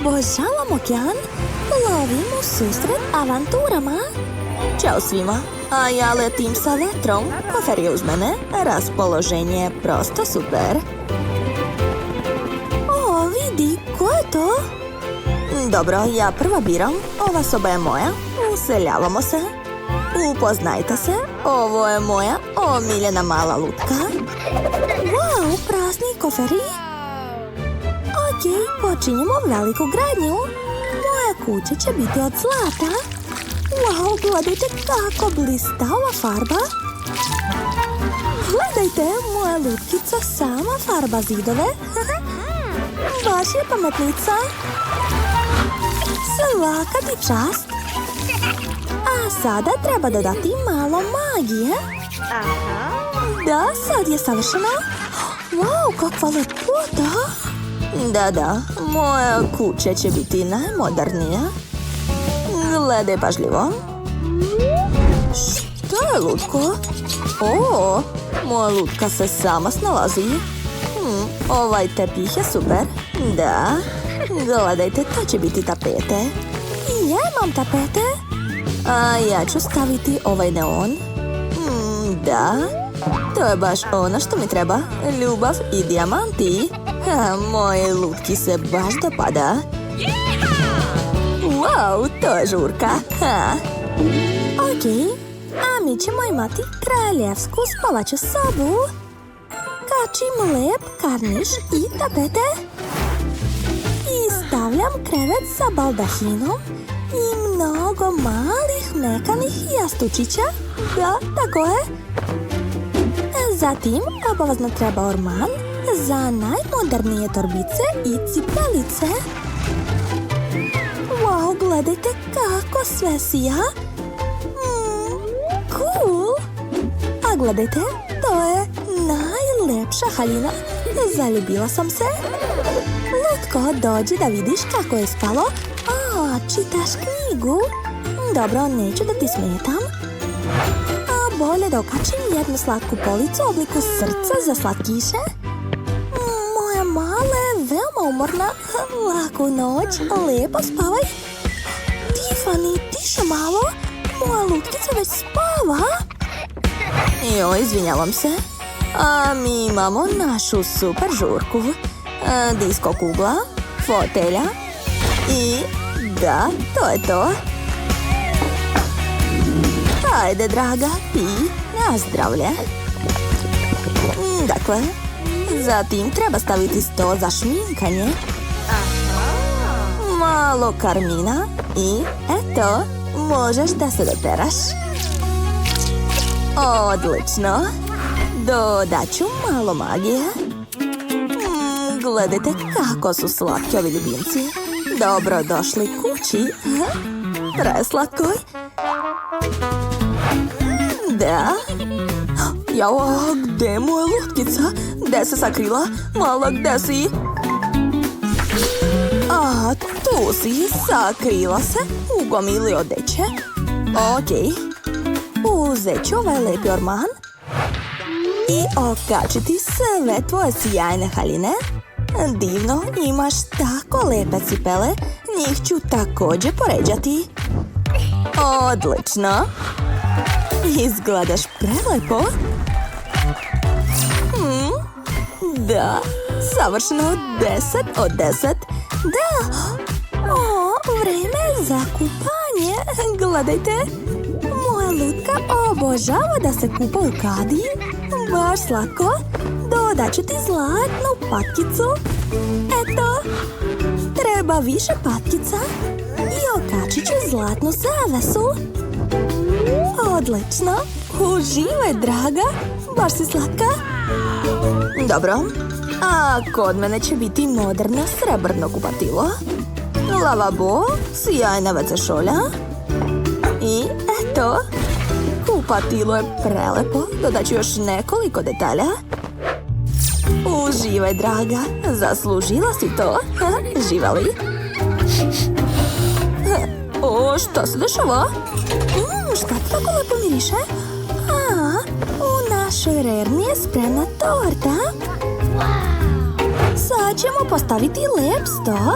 Obožavam okean. Lovim u susret avanturama. Ćao svima. A ja letim sa vetrom. Kofer je uz mene. Raspoloženje je prosto super. O, vidi, ko je to? Dobro, ja prva biram. Ova soba je moja. Useljavamo se. Upoznajte se. Ovo je moja omiljena mala lutka. Wow, prazni koferi. Okej, počinjemo veliku gradnju. Moja kuća će biti od zlata. Wow, gledajte kako blista ova farba. Gledajte, moja lutkica sama farba zidove. Baš je pametnica. Svaka ti čast. A sada treba dodati malo magije. Da, sad je savršeno. Wow, kakva lepota. Da, moja kuća će biti najmodernija. Gledaj pažljivo. Što je lutko? O, moja lutka se sama snalazi. Ovaj tepih je super. Da, gledajte, to će biti tapete. I ja imam tapete. A ja ću staviti ovaj neon. Da, to je baš ono što mi treba. Ljubav i dijamanti. Moje lutki se baš dopada. Wow, to je žurka. Okej, a mi ćemo imati kraljevsku spavaću sobu. Kačim lep karniš i tapete. I stavljam krevet sa baldahinom i mnogo malih mekanih jastučića. Da, tako je. Zatim obavezno treba orman za najmodernije torbice i cipelice. Wow, gledajte kako sve sija. Cool. A gledajte, to je najlepša haljina. Zaljubila sam se. Lutko, dođi da vidiš kako je spalo. A, čitaš knjigu? Dobro, neću da ti smetam. A bolje da okačim jednu slatku policu u obliku srca za slatkiše. Moja mala je veoma umorna. Laku noć, lepo spavaj. Tiffany, tiše malo. Moja lutkica već spava. Jo, izvinjavam se. A mi imamo našu super žurku. Disko kugla, fotelja i da, to je to. Ajde, draga, pi, na zdravlje. Dakle, zatim treba staviti sto za šminkanje. Malo karmina i eto, možeš da se doteraš. Odlično. Dodat ću malo magije. Gledajte kako su slatki ovi ljubimci. Dobro došli kući. Preslatko. Da. Jao, gde je moja lutkica? Gde se sakrila? Mala, gde si? A, tu si. Sakrila se u gomili odeće. Okej. Uzet ću ovaj lepi orman i okačiti sve tvoje sjajne haljine. Divno, imaš tako lepe cipele. Njih ću također poređati. Odlično. Izgledaš prelepo. Da, savršeno 10 od 10. Da, vreme za kupanje. Gledajte, moja lutka obožava da se kupa u kadi. Baš slatko. Dodat ću ti zlatnu patkicu. Eto, treba više patkica i okačit ću zlatnu zavesu. Odlično. Uživaj, draga. Baš si slatka. Dobro. A kod mene će biti moderno srebrno kupatilo. Lavabo, sjajna WC šolja. I eto, kupatilo je prelepo. Dodat ću još nekoliko detalja. Uživaj, draga. Zaslužila si to. Živali. O, šta se dešava? Šta tako lepo miriše? U našoj rerni je spremna torta. Sad ćemo postaviti lep sto.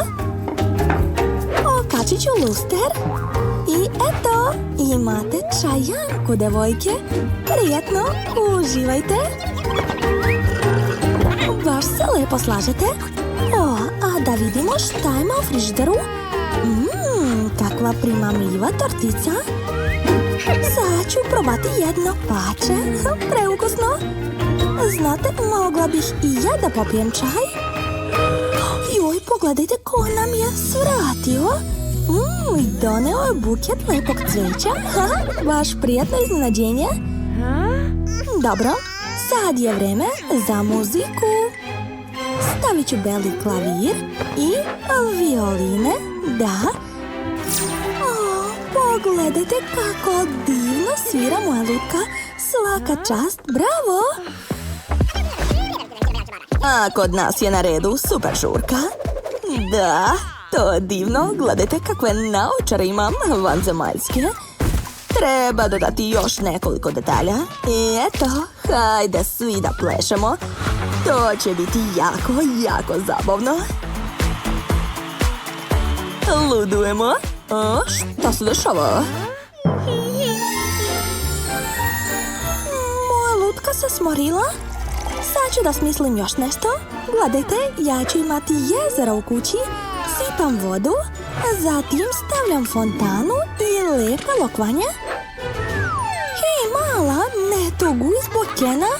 Okačit ću luster. I eto, imate čajanku, devojke. Prijetno, uživajte. Baš se lepo slažete. O, a da vidimo šta ima u frižideru. Kakva primamljiva tortica. Sad ću probati jedno pače. Preukusno. Znate, mogla bih i ja da popijem čaj. Joj, pogledajte ko nam je svratio. Doneo je buket lepog cvijeća. Baš prijatno iznenađenje. Dobro, sad je vreme za muziku. Stavit ću beli klavir i violine. Da. Pogledajte kako divno svira moja lutka. Svaka čast, bravo! A kod nas je na redu super žurka. Da, to je divno. Gledajte kakve naočare imam, vanzemaljske. Treba dodati još nekoliko detalja. I eto, hajde svi da plešemo. To će biti jako, jako zabavno. Ludujemo. Šta se dešava? Moja lutka se smorila. Sad ću da smislim još nešto. Gledajte, ja ću imati jezero u kući. Sipam vodu. Zatim stavljam fontanu i lepe lokvanje. Hej, mala, ne tuguj zbog Kena.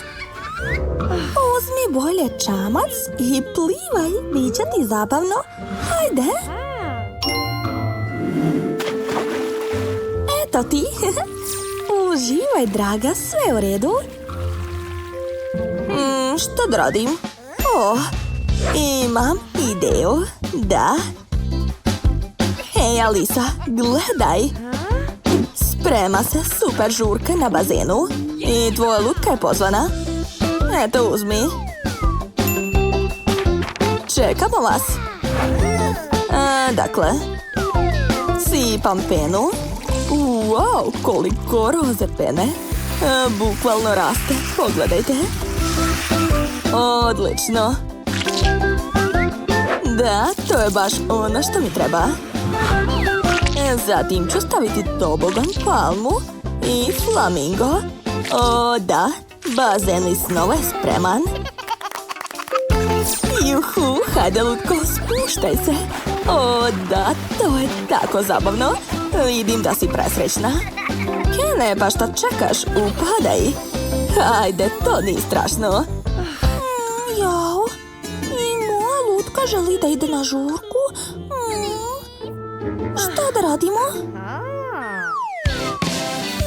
Uzmi bolje čamac i plivaj. Biće ti zabavno. Hajde. Eto ti. Uživaj, draga, sve u redu. Što da radim? Imam ideju. Da. Hej, Alisa, gledaj. Sprema se super žurka na bazenu. I tvoja lutka je pozvana. Eto, uzmi. Čekamo vas. Dakle, sipam penu. Wow, koliko roze pene. Bukvalno raste, pogledajte. Odlično. Da, to je baš ono što mi treba. Zatim ću staviti tobogan, palmu i flamingo. O, da, bazen iz snova je spreman. Juhu, hajde lutko, spuštaj se. O, da, to je tako zabavno. Vidim da si presrećna. Kene, pa šta čekaš? Upadaj. Hajde, to nije strašno. Jao, i moja lutka želi da ide na žurku. Šta da radimo?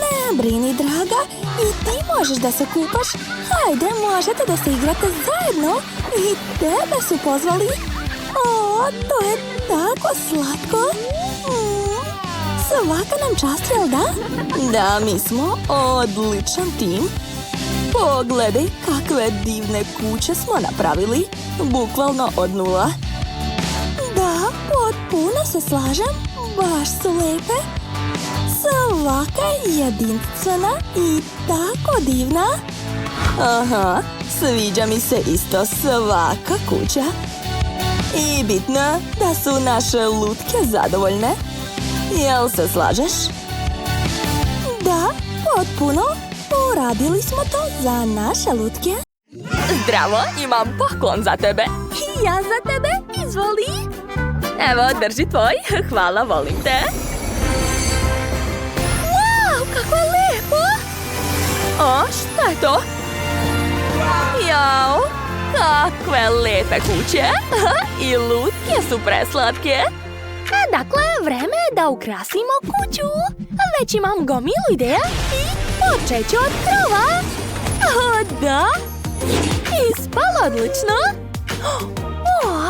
Ne brini, draga, i ti možeš da se kupaš. Hajde, možete da se igrate zajedno. I tebe su pozvali. O, to je tako slatko. Svaka nam čast, jel da? Da, mi smo odličan tim. Pogledaj kakve divne kuće smo napravili. Bukvalno od nula. Da, potpuno se slažem. Baš su lepe. Svaka je jedinstvena i tako divna. Aha, sviđa mi se isto svaka kuća. I bitno je da su naše lutke zadovoljne. Jel se slažeš? Da, potpuno. Uradili smo to za naše lutke. Zdravo, imam poklon za tebe. I ja za tebe, izvoli. Evo, drži tvoj. Hvala, volim te. Wow, kako je lepo. O, šta je to? Jao, kakve lepe kuće. I lutke su preslatke. Dakle, vreme je da ukrasimo kuću. Već imam gomilu ideja i počet ću od krova. O, da. Ispalo odlično. O,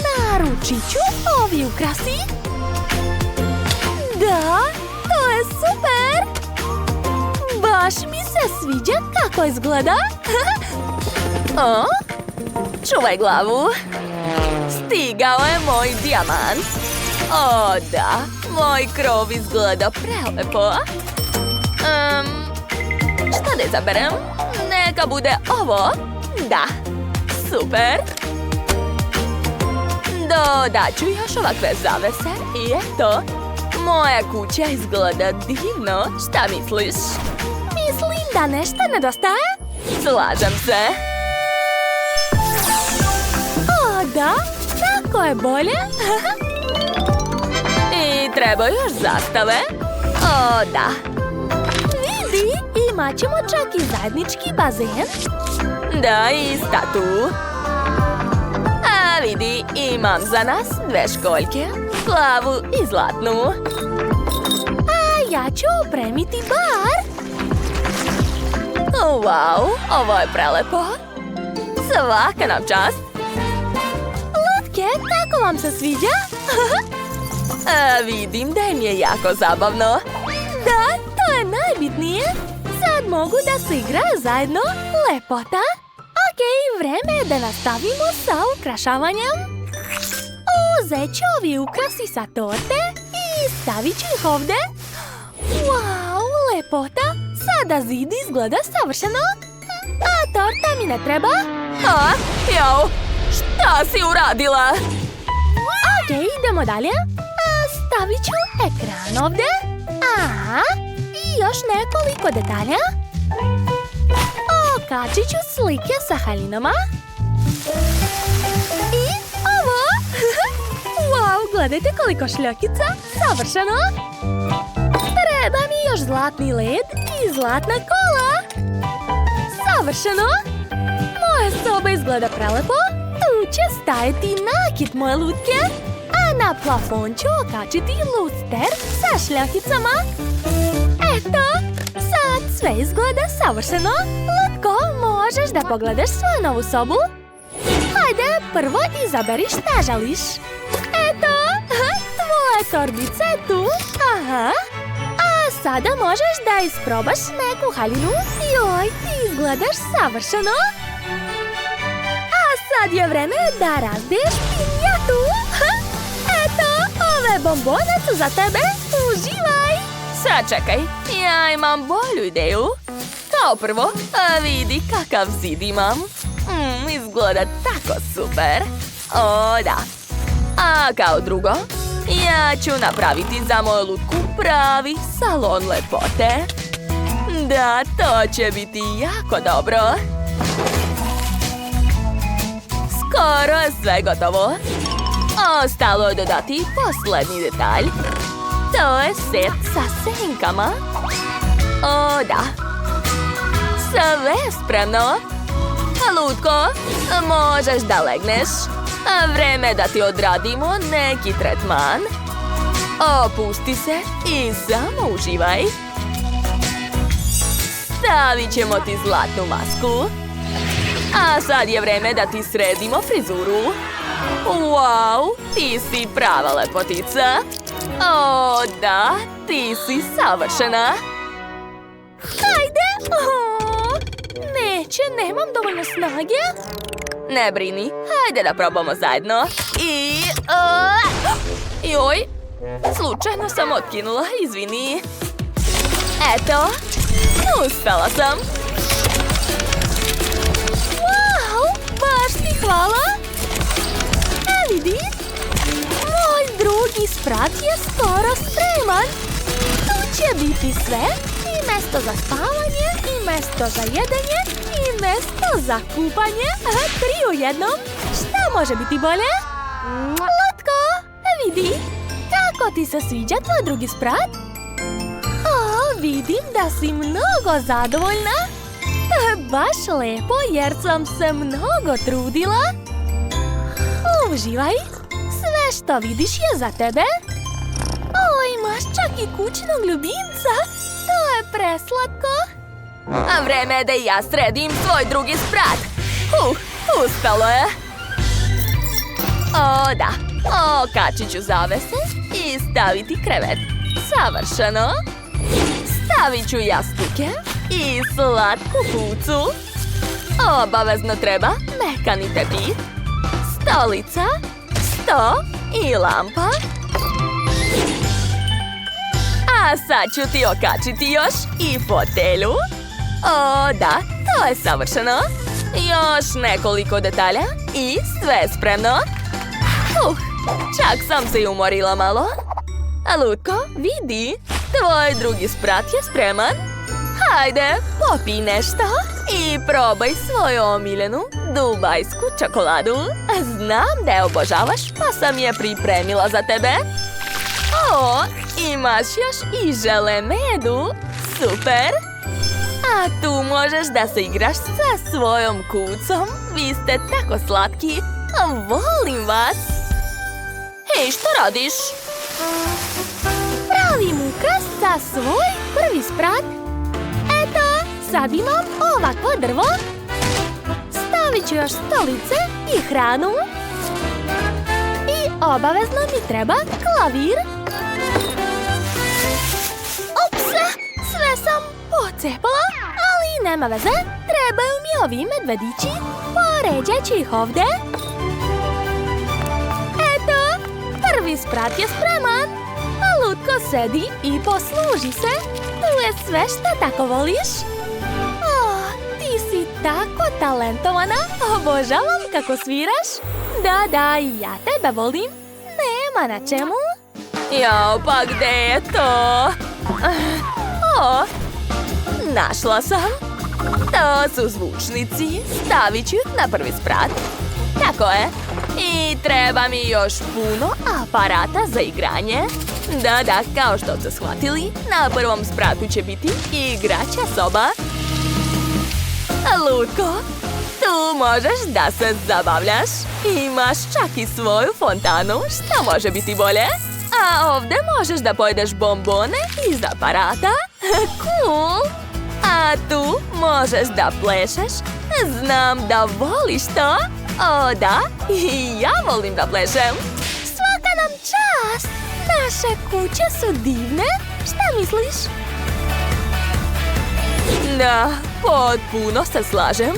naručit ću ovi ukrasi. Da, to je super. Baš mi se sviđa kako izgleda. O, čuvaj glavu. Stigao je moj dijamant. O, da, moj krov izgleda prelepo. Šta da izaberem? Neka bude ovo. Da, super. Dodaću još ovakve zavese i eto. Moja kuća izgleda divno. Šta misliš? Mislim da nešto nedostaje. Slažem se. O, da, tako je bolje. I treba još zastave. O, da. Vidi, imat ćemo čak i zajednički bazen. Da, i statu. A vidi, imam za nas 2 školjke. Plavu i zlatnu. A ja ću opremiti bar. Wow, ovo je prelepo. Svaka nam čast. Lutke, kako vam se sviđa? Vidim da im je jako zabavno. Da, to je najbitnije. Sad mogu da se igraju zajedno. Lepota. Okej, vreme je da nastavimo sa ukrašavanjem. Uzet ću ovi ukrasi sa torte i stavit ću ih ovdje. Wow, lepota. Sada zid izgleda savršeno. A torta mi ne treba. Jao, šta si uradila? Okej, idemo dalje. Stavit ću ekran ovdje. Aha, i još nekoliko detalja. Okačit ću slike sa haljinama. I ovo. Wow, gledajte koliko šljokica. Savršeno. Treba mi još zlatni led i zlatna kola. Savršeno. Moja soba izgleda prelepo. Tu će stajati nakit moje lutke. A na plafon ću okačiti luster sa šljokicama. Eto, sad sve izgleda savršeno. Lutko, možeš da pogledaš svoju novu sobu? Hajde, prvo izaberi šta želiš. Eto, tvoja torbica je tu. Aha. A sada možeš da isprobaš neku haljinu. Joj, ti izgledaš savršeno. A sad je vreme da razbiješ pinjatu. Eto, ove bombone su za tebe. Uživaj. Sačekaj, ja imam bolju ideju. Kao prvo, vidi kakav zid imam. Izgleda tako super. O, da. A kao drugo, ja ću napraviti za moju lutku pravi salon lepote. Da, to će biti jako dobro. Skoro je sve gotovo. Ostalo je dodati posljednji detalj. To je set sa senkama. O, da. Sve je spremno. Lutko, možeš da legneš. Vreme da ti odradimo neki tretman. Opusti se i samo uživaj. Stavit ćemo ti zlatnu masku. A sad je vreme da ti sredimo frizuru. Wow, ti si prava lepotica. O, da, ti si savršena. Hajde. Neće, nemam dovoljno snage. Ne brini, hajde da probamo zajedno. I... Joj, slučajno sam otkinula, izvini. Eto, uspela sam. Wow, baš ti hvala. Vidi, moj drugi sprat je skoro spreman. Tu će biti sve. I mesto za spavanje, i mesto za jedenje, i mesto za kupanje. 3 u jednom. Šta može biti bolje? Lutko, vidi, kako ti se sviđa tvoj drugi sprat? O, vidim da si mnogo zadovoljna. To je baš lepo jer sam se mnogo trudila. Uživaj, sve što vidiš je za tebe. O, imaš čak i kućnog ljubimca. To je preslatko. A vreme je da i ja sredim svoj drugi sprat. Uspelo je. O, da. Okačit ću zavese i staviti krevet. Savršeno. Stavit ću jastuke i slatku kucu. Obavezno treba mekani tepih, stolica, sto i lampa. A sad ću ti okačiti još i fotelju. O, da, to je savršeno. Još nekoliko detalja i sve je spremno. Čak sam se i umorila malo. A Lutko, vidi, tvoj drugi sprat je spreman. Hajde, popij nešto i probaj svoju omiljenu dubajsku čokoladu. Znam da je obožavaš, pa sam je pripremila za tebe. O, imaš još i žele medu. Super! A tu možeš da se igraš sa svojom kucom. Vi ste tako slatki. Volim vas. Hej, što radiš? Pravim ukras za svoj prvi sprat. Eto, sad imam ovakvo drvo. Stavit ću još stolice i hranu. I obavezno mi treba klavir. Ups, sve sam pocepala, ali nema veze. Trebaju mi ovi medvedići. Poređat ću ih ovde. Eto, prvi sprat je spreman. A Lutko sedi i posluži se. Tu je sve što tako voliš. Ti si tako talentovana. Obožavam kako sviraš. Da, i ja tebe volim. Nema na čemu. Jao, pa gde je to? Našla sam. To su zvučnici. Stavit ću ih na prvi sprat. Tako je. I treba mi još puno aparata za igranje. Da, kao što ste shvatili, na prvom spratu će biti igrača soba. Lutko, tu možeš da se zabavljaš. Imaš čak i svoju fontanu, što može biti bolje. A ovdje možeš da pojedeš bombone iz aparata. Cool! A tu možeš da plešeš. Znam da voliš to. O da, i ja volim da plešem. Svaka nam čast! Naše kuće su divne. Šta misliš? Da, potpuno se slažem.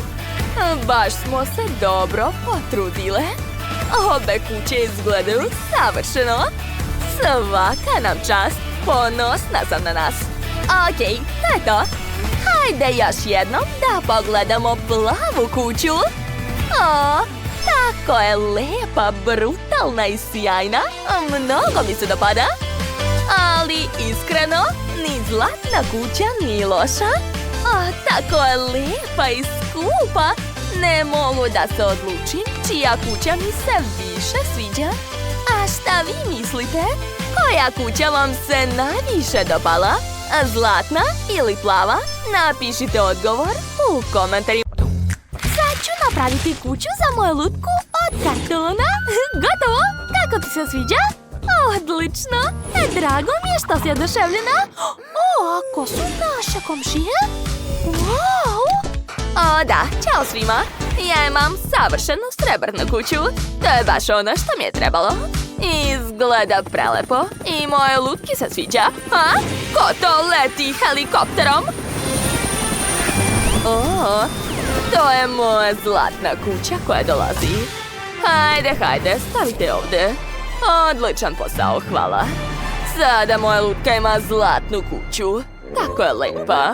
Baš smo se dobro potrudile. Obe kuće izgledaju savršeno. Svaka nam čast. Ponosna sam na nas. Okej, to je to. Hajde još jednom da pogledamo plavu kuću. O, tako je lepa, brutalna i sjajna. Mnogo mi se dopada. Ali iskreno, ni zlatna kuća ni loša. Tako je lepa i skupa. Ne mogu da se odlučim čija kuća mi se više sviđa. A šta vi mislite? Koja kuća vam se najviše dopala? Zlatna ili plava? Napišite odgovor u komentarima. Sad ću napraviti kuću za moju Lutku od kartona. Gotovo! Kako ti se sviđa? Odlično! Drago mi je što si oduševljena. Ako su naše komšije? Wow! O da, čao svima! Ja imam savršenu srebrnu kuću. To je baš ono što mi je trebalo. Izgleda prelepo i moje Lutki se sviđa. A? Ko to leti helikopterom? O, to je moja zlatna kuća koja dolazi. Hajde, stavite ovdje. Odličan posao, hvala. Sada moja Lutka ima zlatnu kuću. Tako je lepa.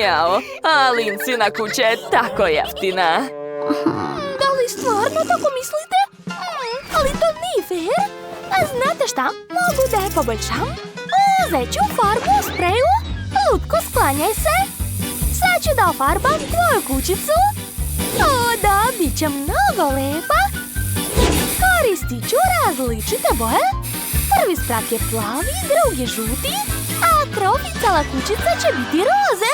Jao, a Lincina kuća je tako jeftina. Da li stvarno tako mislite? Ali to nije fair. A znate šta? Mogu da je poboljšam. Uzet ću farbu u spreju. Lutko, sklanjaj se. Sad ću da ofarbam tvoju kućicu. O da, bit će mnogo lepa. Koristit ću različite boje. Prvi sprat je plavi, drugi žuti, a krov i cela kućica će biti roze.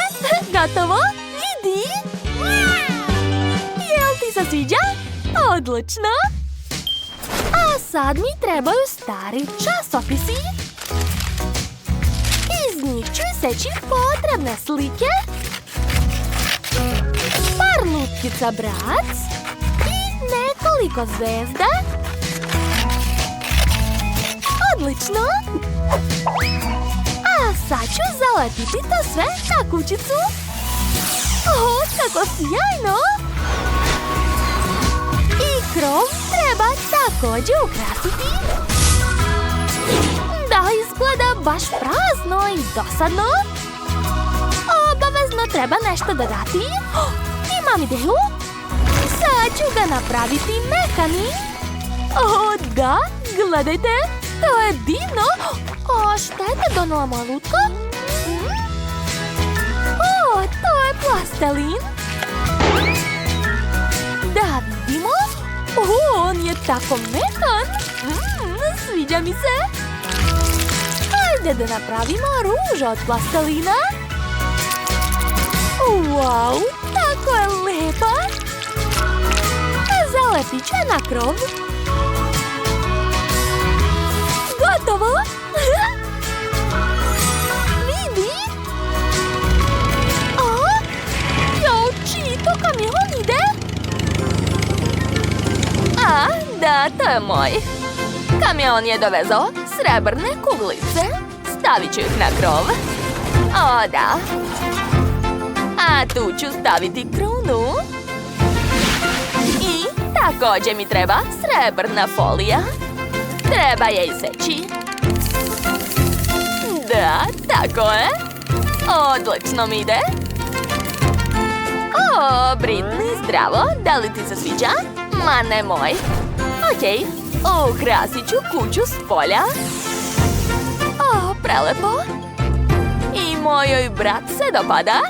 Gotovo, vidi. Jel ti se sviđa? Odlično. A sad mi trebaju stari časopisi. Iz njih ću iseći potrebne slike. Par lutkica brac i nekoliko zvezda. Odlično! A sad ću zalepiti to sve na kućicu. O, kako sjajno! I krov treba također ukrasiti. Da, izgleda baš prazno i dosadno. Obavezno treba nešto dodati. Imam ideju. Sad ću ga napraviti mekanim. O, da, Gledajte, to je divno. A šta je to donela moja lutka? O, to je plastelin. Da vidimo. O, on je tako mekan. Sviđa mi se. Hajde da napravimo ruž od plastelina. Wow, tako je lepa. Zalepit ću je na krov. Gotovo. Vidi. Jao, čiji to kamion ide? Da, to je moj. Kamion je dovezao srebrne kuglice. Stavit ću ih na krov. O, da. A tu ću staviti krunu. I također mi treba srebrna folija. Treba je iseći. Da, tako je. Odlično mi ide. O, Britney, zdravo. Da li ti se sviđa? Ma nemoj. Okej, ukrasit ću kuću s polja. O, prelepo. I mojoj brat se dopada.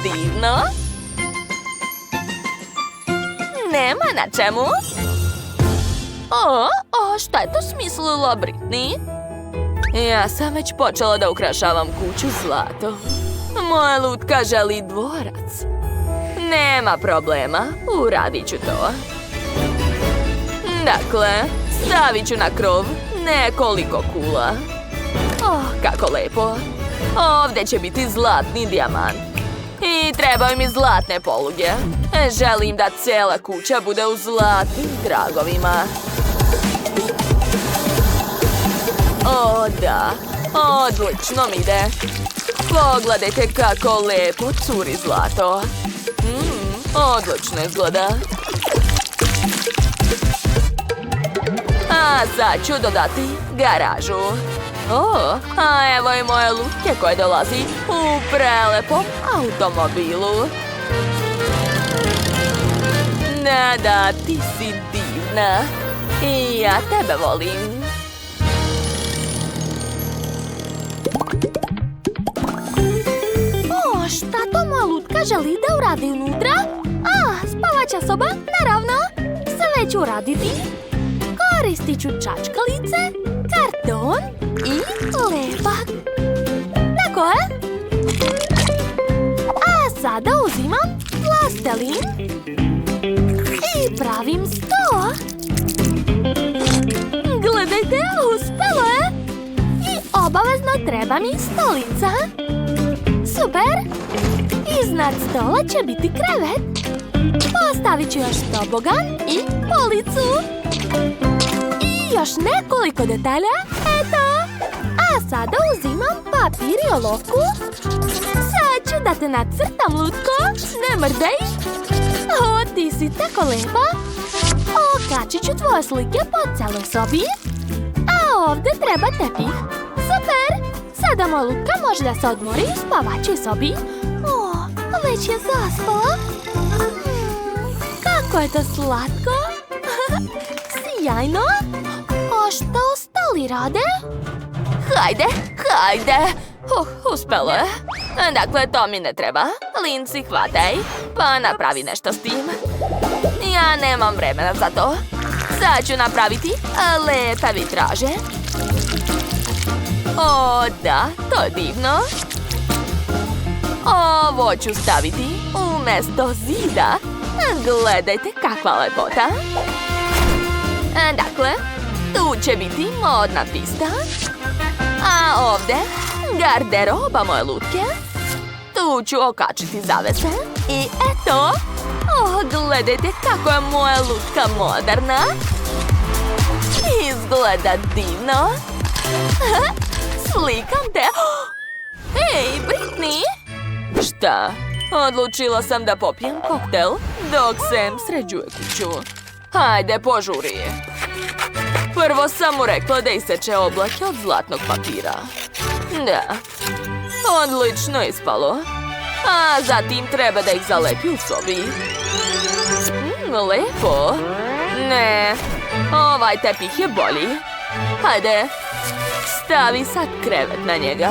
Divno. Nema na čemu. O, šta je to smislila Britney? Ja sam već počela da ukrašavam kuću zlatom. Moja lutka želi dvorac. Nema problema, uradit ću to. Dakle, stavit ću na krov nekoliko kula. Kako lepo. Ovdje će biti zlatni dijamant. I trebaju mi zlatne poluge. Želim da cijela kuća bude u zlatnim tragovima. O, da. Odlično mi ide. Pogledajte kako lepo curi zlato. Odlično izgleda. A sad ću dodati garažu. A evo i moje lutke koje dolazi u prelepom automobilu. Da, ti si divna. I ja tebe volim. Šta to moja lutka želi da uradi unutra? Spavaća soba, naravno. Sve ću uraditi. Koristit ću čačkalice, karton i lepak. Tako je. A sada uzimam plastelin i pravim sto. Gledajte, uspelo je. I obavezno treba mi stolica. Super! Iznad stola će biti krevet. Postavit ću još tobogan i policu. I još nekoliko detalja. Eto! A sada uzimam papir i olovku. Sad ću da te nacrtam, lutko. Ne mrdej. O, ti si tako lepa. Okačit ću tvoje slike po celoj sobi. A ovdje treba tepih. Super! Sada moja lutka može da se odmori u spavačoj sobi. O, već je zaspala. Kako je to slatko. Sjajno. A šta ostali rade? Hajde. Uspelo je. Dakle, to mi ne treba. Lindsay, hvataj. Pa napravi nešto s tim. Ja nemam vremena za to. Sad ću napraviti lepe vitraže. O, da, to je divno. Ovo ću staviti umjesto zida. Gledajte kakva lepota. Dakle, tu će biti modna pista. A ovdje garderoba moje lutke. Tu ću okačiti zavese. I eto. Gledajte kako je moja lutka moderna. Izgleda divno. Slikam te. Ej, Britney! Šta? Odlučila sam da popijem koktel dok Sam sređuje kuću. Hajde, požuri. Prvo sam mu rekla da iseče oblake od zlatnog papira. Da. Odlično ispalo. A zatim treba da ih zalepi u sobi. Lepo. Ne. Ova Ovaj tepih je bolji. Hajde, stavi sad krevet na njega.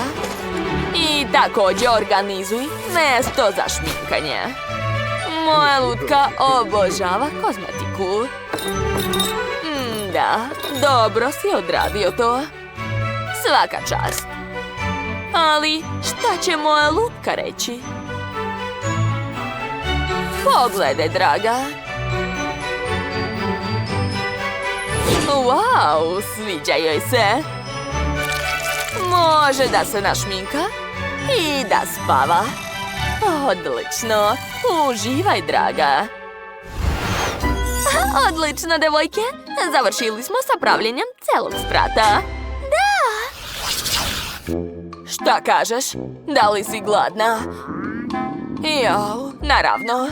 I također organizuj mjesto za šminkanje. Moja lutka obožava kozmetiku. Da, dobro si odradio to. Svaka čast. Ali šta će moja lutka reći? Pogledaj, draga. Wow, sviđa joj se. Može da se našminka i da spava. Odlično. Uživaj, draga. Odlično, devojke. Završili smo sa pravljenjem celog sprata. Da! Šta kažeš? Da li si gladna? Jao, naravno.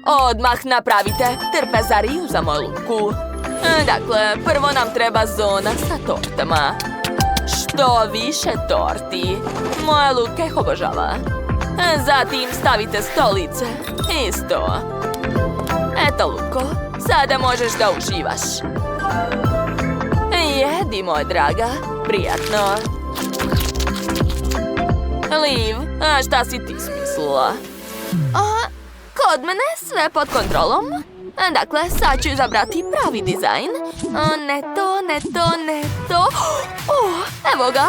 Odmah napravite trpezariju za moju lutku. Dakle, prvo nam treba zona sa tortama. Što više torti. Moja lutka ih obožava. Zatim stavite stolice i sto. Eto, Lutko, sada možeš da uživaš. Jedi, moja draga, prijatno. Liv, a šta si ti smislila? Kod mene sve pod kontrolom. Dakle, sad ću izabrati pravi dizajn. Ne to. Evo ga.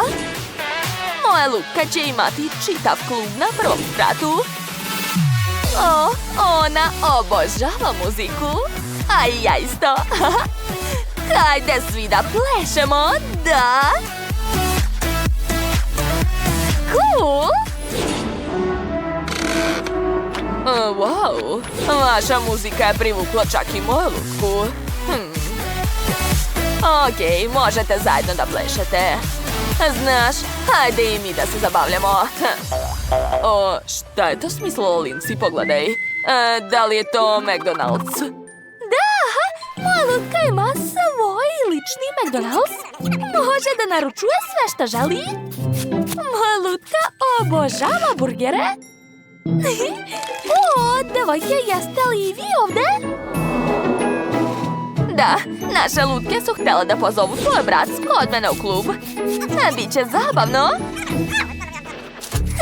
Moja lutka će imati čitav klub na prvom spratu. Ona obožava muziku. A i ja isto. Hajde svi da plešemo, da? Cool! Wow, vaša muzika je privukla čak i moju lutku. Okej, možete zajedno da plešete. Znaš, hajde i mi da se zabavljamo. Šta je to smislilo, Lindsay? Pogledaj. Da li je to McDonald's? Da, moja lutka ima svoj lični McDonald's. Može da naručuje sve što želi. Moja lutka obožava burgere. Devojke, jeste li i vi ovde? Da, naše lutke su htjele da pozovu svoj brat kod mene u klub. Biće zabavno.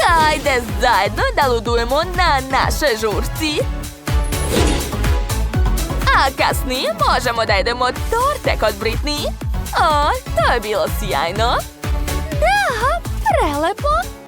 Hajde zajedno da ludujemo na našoj žurci. A kasnije možemo da jedemo torte kod Britney. To je bilo sjajno. Da, prelepo.